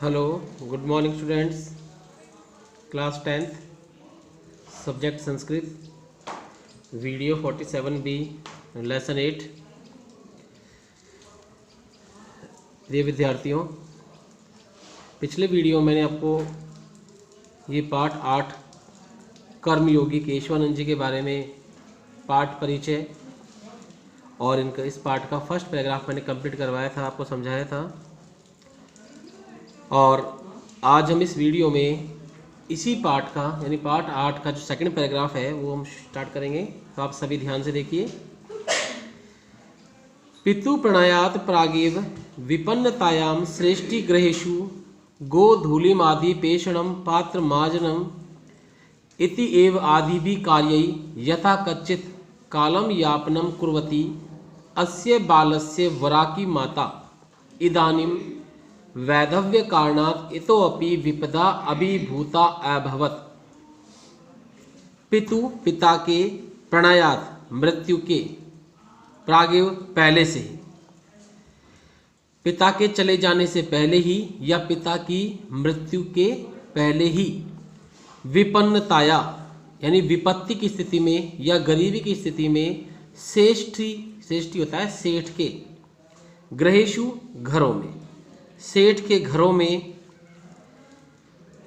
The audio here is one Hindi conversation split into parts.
Hello, good morning students. Class 10th, subject Sanskrit, video 47B, lesson 8। प्रिय विद्यार्थियों, पिछले वीडियो में मैंने आपको ये पाठ 8 कर्मयोगी केशवानंद जी के बारे में पाठ परिचय और इनका इस पाठ का फर्स्ट पैराग्राफ मैंने कंप्लीट करवाया था, आपको समझाया था। और आज हम इस वीडियो में इसी पाठ का यानी पाठ 8 का जो सेकंड पैराग्राफ है वो हम स्टार्ट करेंगे। तो आप सभी ध्यान से देखिए। पितु प्रणयात प्रागेव विपन्नतायाम श्रेष्ठी ग्रहेषु गोधूलिमादि पेषणम पात्र मार्जनम इति एव आदिभि कार्यै यथा कच्चित् कालं यापनं कुर्वती अस्य बालस्य वराकी माता इदानीं वैधव्य कारणात् इतोऽपि विपदा अभिभूता अभवत्। पितु पिता के प्रणयात मृत्यु के प्रागेव पहले से ही, पिता के चले जाने से पहले ही या पिता की मृत्यु के पहले ही विपन्नताया यानी विपत्ति की स्थिति में या गरीबी की स्थिति में श्रेष्ठी होता है सेठ के, ग्रहेषु घरों में, सेठ के घरों में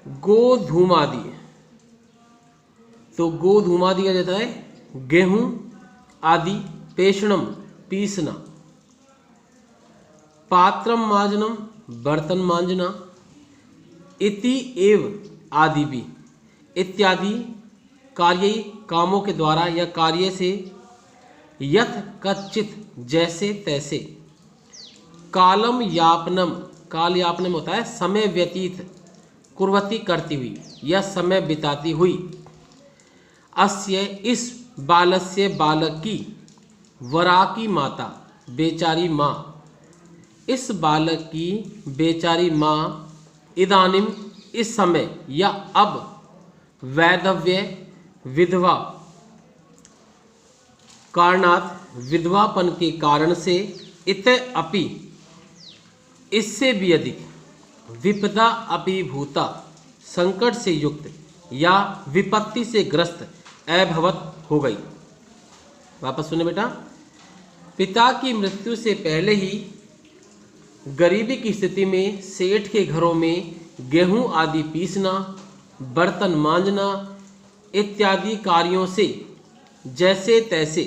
गोधूमादि, तो गोधूमादि का जाता है गेहूं आदि, पेषणम पीसना, पात्रम मार्जनम बर्तन मांजना, इति एव आदि भी इत्यादि कार्य कामों के द्वारा या कार्य से यथ कच्चित जैसे तैसे, कालम यापनम, काल यापनम होता है समय व्यतीत, कुर्वती करती हुई या समय बिताती हुई, अस्य इस बालस्य बालक की, वरा की माता बेचारी माँ, इस बालक की बेचारी माँ, इदानीम इस समय या अब, वैधव्य विधवा कारणात् विधवापन के कारण से, इत अपि इससे भी अधिक, विपदा अभिभूता संकट से युक्त या विपत्ति से ग्रस्त अभवत हो गई। वापस सुने बेटा। पिता की मृत्यु से पहले ही गरीबी की स्थिति में सेठ के घरों में गेहूं आदि पीसना, बर्तन मांजना इत्यादि कार्यों से जैसे तैसे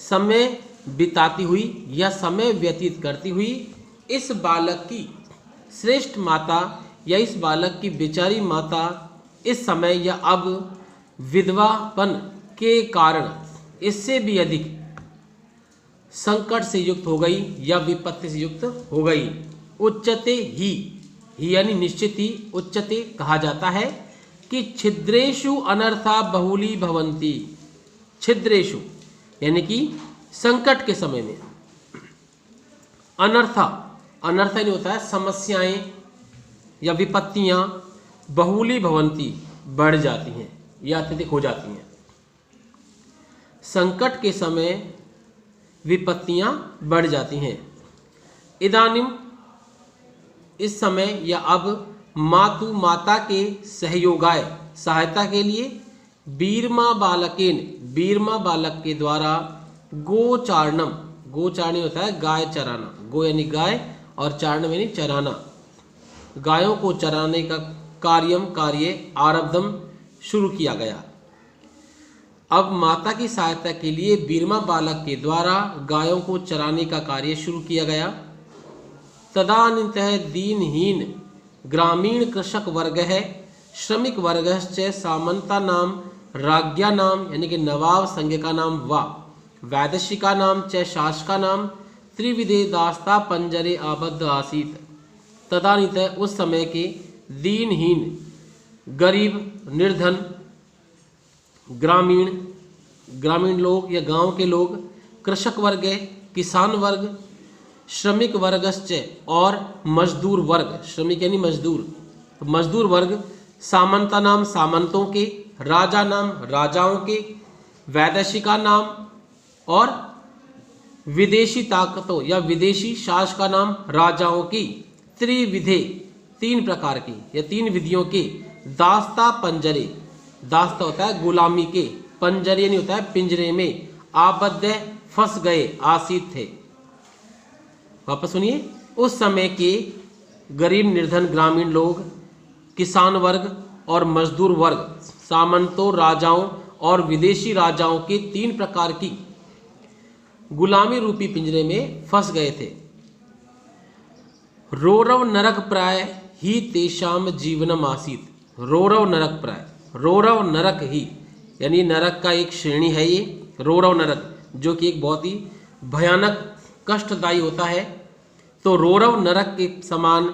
समय बिताती हुई या समय व्यतीत करती हुई इस बालक की श्रेष्ठ माता या इस बालक की बेचारी माता इस समय या अब विधवापन के कारण इससे भी अधिक संकट से युक्त हो गई या विपत्ति से युक्त हो गई। उच्चते ही यानी निश्चित ही, उच्चते कहा जाता है कि छिद्रेषु अनर्था बहुली भवंती, छिद्रेषु यानी कि संकट के समय में, अनर्था नहीं होता है समस्याएं या विपत्तियां, बहुली भवंती बढ़ जाती हैं या अत्यधिक हो जाती हैं। संकट के समय विपत्तियां बढ़ जाती हैं। इदानीम इस समय या अब, मातु माता के सहयोगाय सहायता के लिए, बीरमा बालकेन बीरमा बालक के द्वारा, गोचारणम, गोचारणी होता है गाय चराना, गो यानी गाय और चारण यानी चराना, गायों को चराने का कार्य आरब्धम शुरू किया गया। अब माता की सहायता के लिए बीरमा बालक के द्वारा गायों को चराने का कार्य शुरू किया गया। तदानीन्तः दीनहीन ग्रामीण कृषक वर्ग है, श्रमिक वर्गश्च सामंता नाम राज्ञा नाम यानी कि नवाब संज्ञ का नाम वा, वैदेशिका नाम च शासका नाम, त्रिविधे दास्ता पंजरे आबद्ध आसीत। तदानीतः उस समय के दीनहीन, गरीब, निर्धन, ग्रामीण लोग या गांव के लोग, कृषक वर्ग किसान वर्ग, श्रमिक वर्गश्च और मजदूर वर्ग, श्रमिक यानी मजदूर, मजदूर वर्ग, सामंता नाम सामंतों के, राजा नाम राजाओं के, वैदेशिका नाम और विदेशी ताकतों या विदेशी शासक का नाम राजाओं की, त्रिविधे तीन प्रकार की या तीन विधियों के दास्ता पंजरे, दास्ता होता है गुलामी के, पंजरे नहीं होता है पिंजरे में, आबद्ध फंस गए आसीत थे। वापस सुनिए, उस समय के गरीब निर्धन ग्रामीण लोग, किसान वर्ग और मजदूर वर्ग सामंतों, राजाओं और विदेशी राजाओं के तीन प्रकार की गुलामी रूपी पिंजरे में फंस गए थे। रोरव नरक प्राय ही तेषाम जीवनम आसीत। रोरव नरक प्राय, रोरव नरक ही यानी नरक का एक श्रेणी है ये रोरव नरक, जो कि एक बहुत ही भयानक कष्टदायी होता है। तो रोरव नरक के समान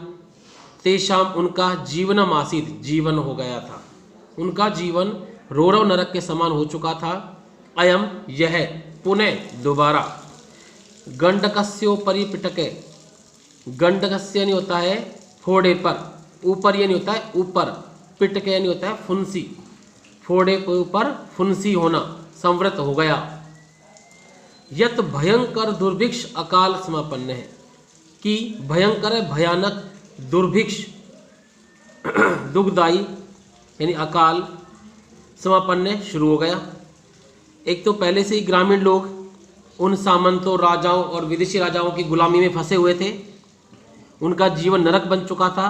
तेषाम उनका जीवनम आसीत, जीवन हो गया था, उनका जीवन रोरव नरक के समान हो चुका था। अयम यह पुनः दोबारा गंडकस्योपरि पिटके, गंडकस्य नहीं होता है फोड़े पर, ऊपर ये नहीं होता है ऊपर, पिटके नहीं होता है फुंसी, फोड़े के ऊपर फुंसी होना, संवृत हो गया। यत भयंकर दुर्भिक्ष अकाल समापन्न है, कि भयंकर भयानक दुर्भिक्ष दुखदाई यानी अकाल समापन्न शुरू हो गया। एक तो पहले से ही ग्रामीण लोग उन सामंतों, राजाओं और विदेशी राजाओं की गुलामी में फंसे हुए थे, उनका जीवन नरक बन चुका था।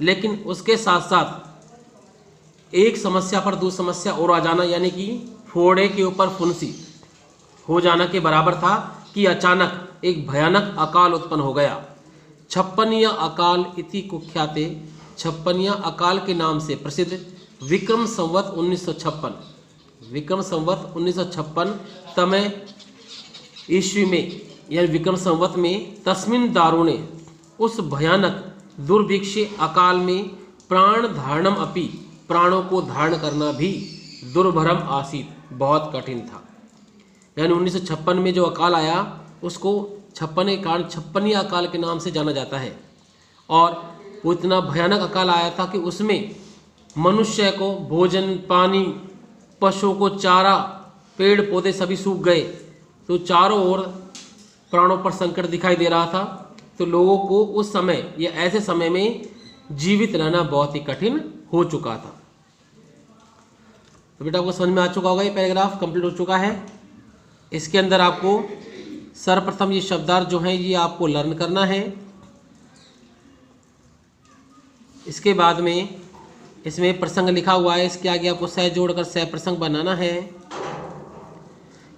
लेकिन उसके साथ साथ एक समस्या पर दूसरी समस्या और आ जाना, यानी कि फोड़े के ऊपर फुंसी हो जाना के बराबर था कि अचानक एक भयानक अकाल उत्पन्न हो गया। छप्पनिया अकाल इति कुख्याते, छप्पनिया अकाल के नाम से प्रसिद्ध विक्रम संवत 1956, विक्रम संवत 1956 तमय ईस्वी में यानी विक्रम संवत में तस्मिन दारुणे, उस भयानक दुर्भिक्ष अकाल में प्राण धारणम अपि, प्राणों को धारण करना भी दुर्भरम आसीत, बहुत कठिन था। यानी 1956 में जो अकाल आया उसको छप्पन कारण छप्पनी अकाल के नाम से जाना जाता है। और वो इतना भयानक अकाल आया था कि उसमें मनुष्य को भोजन, पानी, पशुओं को चारा, पेड़ पौधे सभी सूख गए। तो चारों ओर प्राणों पर संकट दिखाई दे रहा था। तो लोगों को उस समय या ऐसे समय में जीवित रहना बहुत ही कठिन हो चुका था। तो बेटा आपको समझ में आ चुका होगा, ये पैराग्राफ कंप्लीट हो चुका है। इसके अंदर आपको सर्वप्रथम ये शब्दार्थ जो हैं ये आपको लर्न करना है। इसके बाद में इसमें प्रसंग लिखा हुआ है, इसके आगे आपको सह जोड़कर सह प्रसंग बनाना है।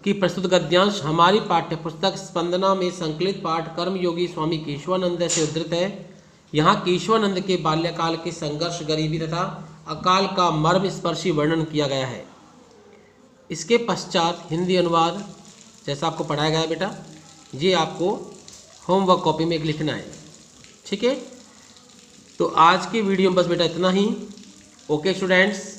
कि प्रस्तुत गद्यांश हमारी पाठ्य पुस्तक स्पंदना में संकलित पाठ कर्मयोगी स्वामी केशवानंद से उद्धृत है। यहाँ केशवानंद के बाल्यकाल के संघर्ष, गरीबी तथा अकाल का मर्म स्पर्शी वर्णन किया गया है। इसके पश्चात हिंदी अनुवाद जैसा आपको पढ़ाया गया है बेटा, ये आपको होमवर्क कॉपी में एक लिखना है, ठीक है। तो आज की वीडियो में बस बेटा इतना ही। Okay students.